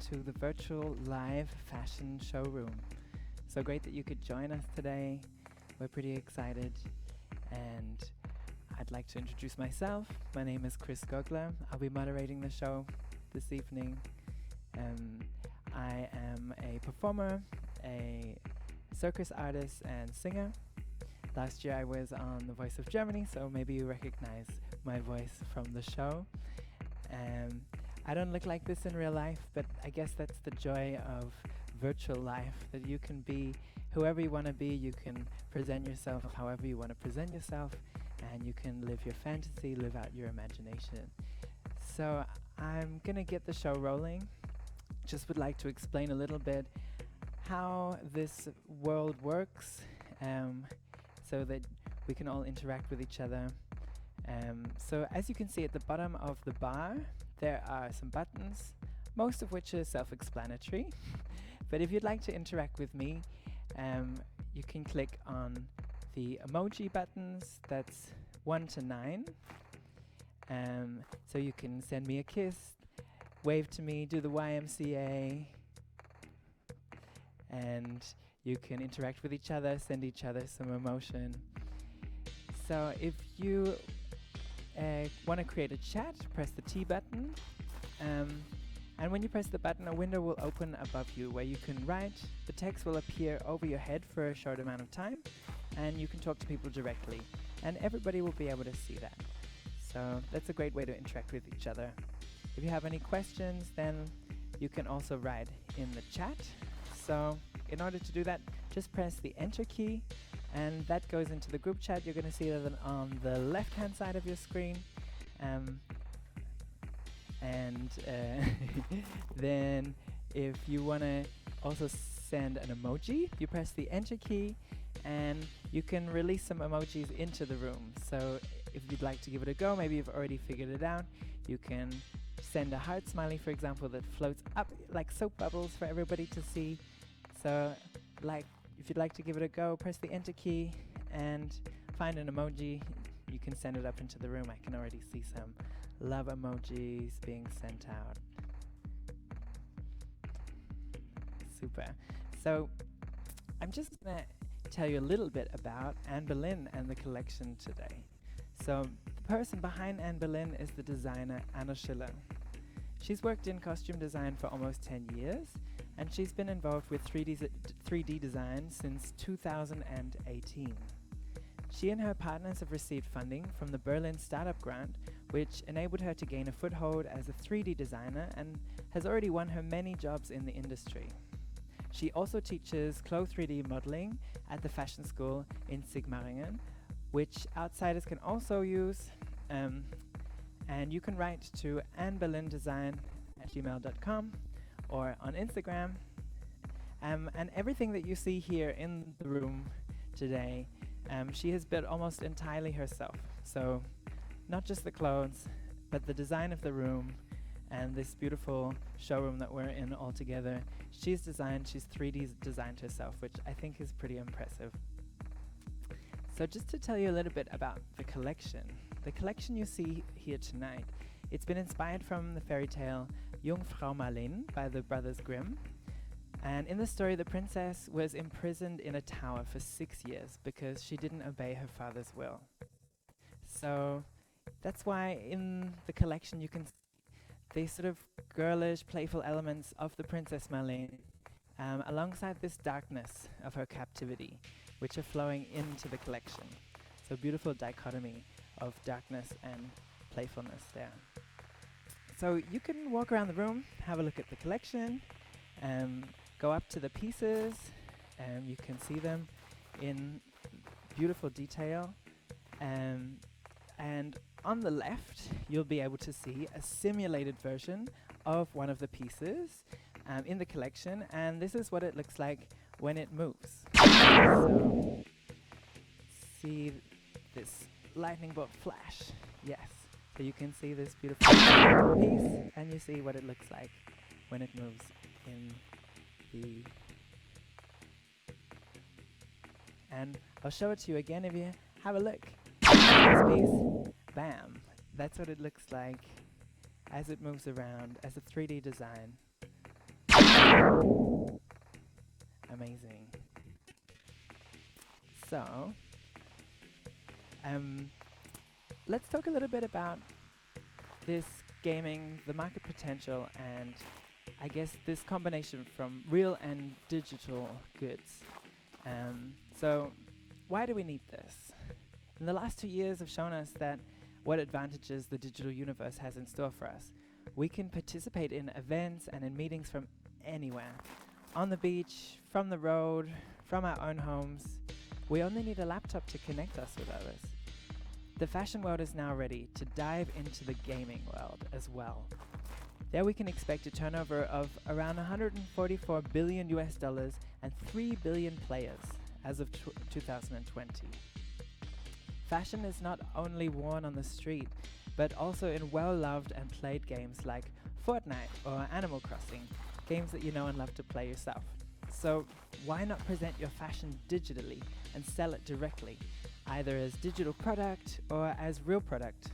to the virtual live fashion showroom. So great that you could join us today. We're pretty excited, and I'd like to introduce myself. My name is Chris Gogler. I'll be moderating the show this evening. I am a performer, a circus artist and singer. Last year I was on The Voice of Germany, so maybe you recognize my voice from the show. I don't look like this in real life, but I guess that's the joy of virtual life, that you can be whoever you want to be, you can present yourself however you want to present yourself, and you can live your fantasy, live out your imagination. So I'm gonna get the show rolling. Just would like to explain a little bit how this world works, so that we can all interact with each other. So as you can see at the bottom of the bar, there are some buttons, most of which are self-explanatory. But if you'd like to interact with me, you can click on the emoji buttons. That's 1 to 9. So you can send me a kiss, wave to me, do the YMCA, and you can interact with each other, send each other some emotion. So if you want to create a chat, press the T button. And when you press the button, a window will open above you where you can write. The text will appear over your head for a short amount of time, and you can talk to people directly. And everybody will be able to see that. So that's a great way to interact with each other. If you have any questions, then you can also write in the chat. So in order to do that, just press the Enter key, and that goes into the group chat. You're going to see that on the left-hand side of your screen. Then if you want to also send an emoji, you press the Enter key, and you can release some emojis into the room. So if you'd like to give it a go, maybe you've already figured it out, you can send a heart smiley, for example, that floats up like soap bubbles for everybody to see. So if you'd like to give it a go, press the Enter key and find an emoji. You can send it up into the room. I can already see some love emojis being sent out. Super. So I'm just going to tell you a little bit about Anbelyn and the collection today. So the person behind Anbelyn is the designer Anna Schiller. She's worked in costume design for almost 10 years, and she's been involved with 3D design since 2018. She and her partners have received funding from the Berlin Startup Grant, which enabled her to gain a foothold as a 3D designer and has already won her many jobs in the industry. She also teaches Clo 3D modeling at the fashion school in Sigmaringen, which outsiders can also use. And you can write to anbelyndesign@gmail.com or on Instagram. And everything that you see here in the room today, she has built almost entirely herself. So not just the clothes, but the design of the room and this beautiful showroom that we're in all together. She's 3D designed herself, which I think is pretty impressive. So just to tell you a little bit about the collection you see here tonight, it's been inspired from the fairy tale Jungfrau Marleen by the Brothers Grimm. And in the story, the princess was imprisoned in a tower for 6 years because she didn't obey her father's will. So that's why in the collection you can see these sort of girlish, playful elements of the Princess Marleen, alongside this darkness of her captivity, which are flowing into the collection. So beautiful dichotomy of darkness and playfulness there. So you can walk around the room, have a look at the collection, go up to the pieces, and you can see them in beautiful detail. And on the left, you'll be able to see a simulated version of one of the pieces in the collection, and this is what it looks like when it moves. So see this lightning bolt flash. Yes. So you can see this beautiful piece, and you see what it looks like when it moves in the... And I'll show it to you again if you have a look. This piece, bam. That's what it looks like as it moves around as a 3D design. Amazing. So, let's talk a little bit about this gaming, the market potential, and I guess this combination from real and digital goods. So, why do we need this? In the last 2 years have shown us that what advantages the digital universe has in store for us. We can participate in events and in meetings from anywhere. On the beach, from the road, from our own homes. We only need a laptop to connect us with others. The fashion world is now ready to dive into the gaming world as well. There we can expect a turnover of around 144 billion US dollars and 3 billion players as of 2020. Fashion is not only worn on the street, but also in well-loved and played games like Fortnite or Animal Crossing, games that you know and love to play yourself. So why not present your fashion digitally and sell it directly, either as digital product or as real product?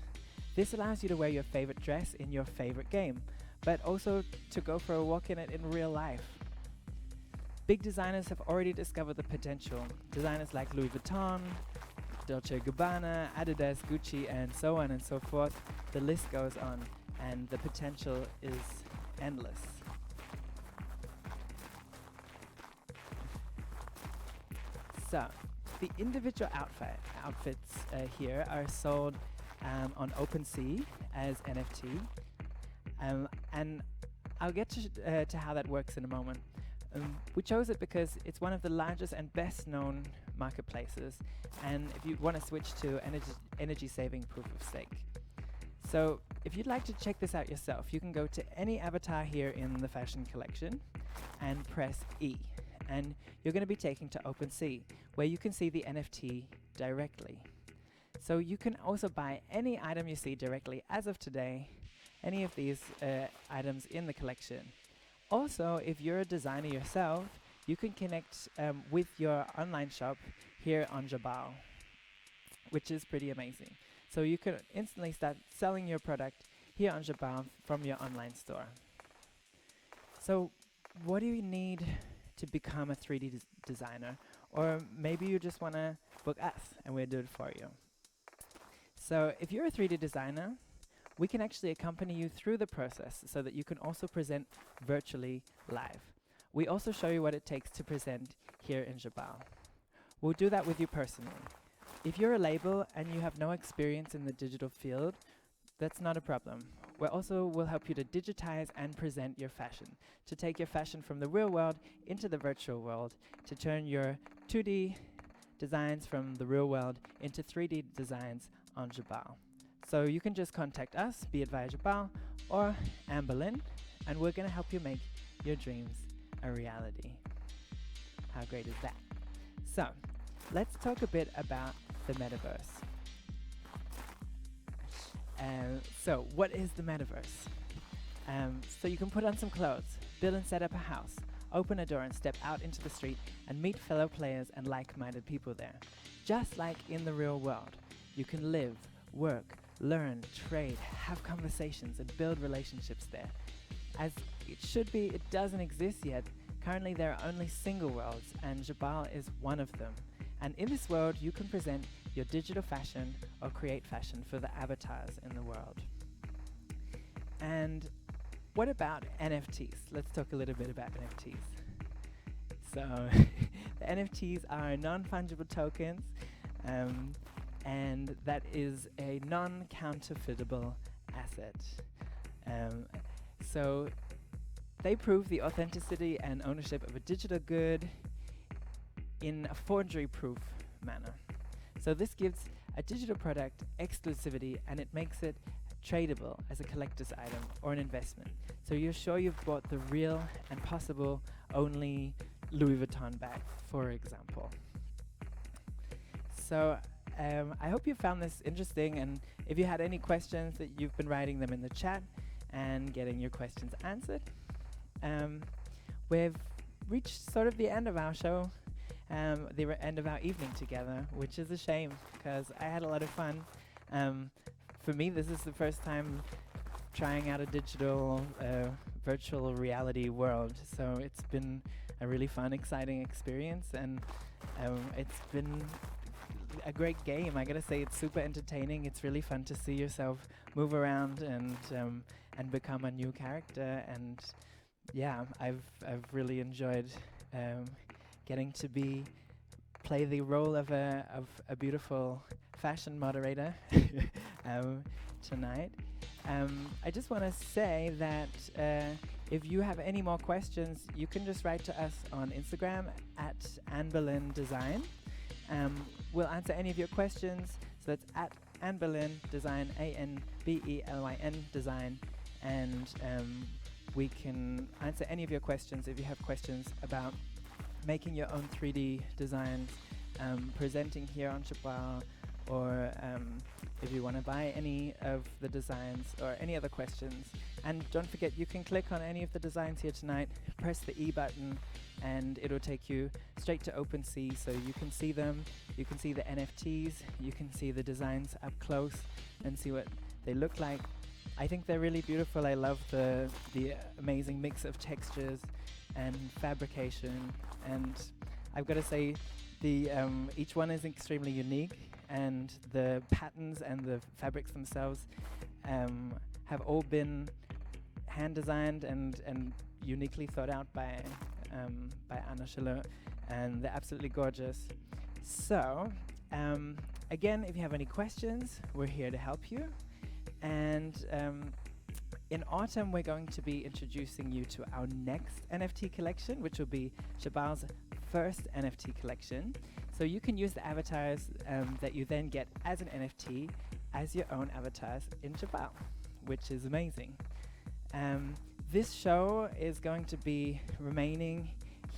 This allows you to wear your favorite dress in your favorite game, but also to go for a walk in it in real life. Big designers have already discovered the potential. Designers like Louis Vuitton, Dolce & Gabbana, Adidas, Gucci, and so on and so forth. The list goes on, and the potential is endless. So, the individual outfits here are sold on OpenSea as NFT, and I'll get to how that works in a moment. We chose it because it's one of the largest and best known marketplaces, and if you want to switch to energy saving proof of stake. So if you'd like to check this out yourself, you can go to any avatar here in the fashion collection and press E, and you're going to be taken to OpenSea, where you can see the NFT directly. So you can also buy any item you see directly as of today, any of these items in the collection. Also, if you're a designer yourself, you can connect with your online shop here on Jabal, which is pretty amazing. So you can instantly start selling your product here on Jabal from your online store. So what do you need to become a 3D designer? Or maybe you just want to book us and we'll do it for you. So if you're a 3D designer, we can actually accompany you through the process so that you can also present virtually live. We also show you what it takes to present here in Jabal. We'll do that with you personally. If you're a label and you have no experience in the digital field, that's not a problem. We also will help you to digitize and present your fashion, to take your fashion from the real world into the virtual world, to turn your 2D designs from the real world into 3D designs on Jabal. So you can just contact us, be it via Jabal or Anbelyn, and we're going to help you make your dreams a reality. How great is that? So let's talk a bit about the metaverse. So what is the metaverse? So you can put on some clothes, build and set up a house, open a door and step out into the street and meet fellow players and like-minded people there. Just like in the real world, you can live, work, learn, trade, have conversations and build relationships there. As it should be, it doesn't exist yet. Currently there are only single worlds, and Jabal is one of them. And in this world, you can present your digital fashion or create fashion for the avatars in the world. And what about NFTs? Let's talk a little bit about NFTs. So the NFTs are non-fungible tokens, and that is a non-counterfeitable asset. So they prove the authenticity and ownership of a digital good in a forgery-proof manner. So this gives a digital product exclusivity, and it makes it tradable as a collector's item or an investment. So you're sure you've bought the real and possible only Louis Vuitton bag, for example. So I hope you found this interesting, and if you had any questions, that you've been writing them in the chat and getting your questions answered. We've reached sort of the end of our show, the end of our evening together, which is a shame because I had a lot of fun. For me, this is the first time trying out a digital virtual reality world. So it's been a really fun, exciting experience, and it's been a great game. I gotta say, it's super entertaining. It's really fun to see yourself move around and become a new character. And yeah, I've really enjoyed getting to play the role of a beautiful fashion moderator tonight. I just want to say that if you have any more questions, you can just write to us on Instagram at Anbelyn Design. We'll answer any of your questions. So that's at Anbelyn Design, ANBELYN Design, and we can answer any of your questions if you have questions about making your own 3D designs, presenting here on Chabal, or if you want to buy any of the designs or any other questions. And don't forget, you can click on any of the designs here tonight, press the E button, and it'll take you straight to OpenSea, so you can see them, you can see the NFTs, you can see the designs up close and see what they look like. I think they're really beautiful. I love the amazing mix of textures and fabrication, and I've got to say each one is extremely unique, and the patterns and the fabrics themselves have all been hand designed and uniquely thought out by Anna Schiller, and they're absolutely gorgeous. So again, if you have any questions, we're here to help you. And in autumn, we're going to be introducing you to our next NFT collection, which will be Chabal's first NFT collection. So you can use the avatars that you then get as an NFT as your own avatars in Chabal, which is amazing. This show is going to be remaining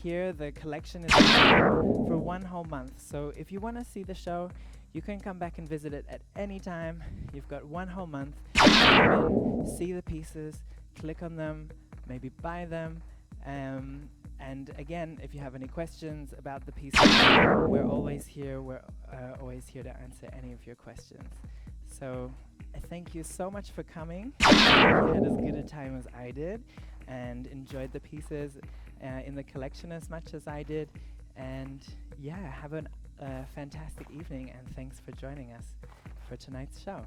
here. The collection is for 1 whole month. So if you want to see the show, you can come back and visit it at any time. You've got 1 whole month. Come in, see the pieces, click on them, maybe buy them. And again, if you have any questions about the pieces, we're always here. We're always here to answer any of your questions. So thank you so much for coming. You had as good a time as I did, and enjoyed the pieces in the collection as much as I did. And yeah, have a fantastic evening, and thanks for joining us for tonight's show.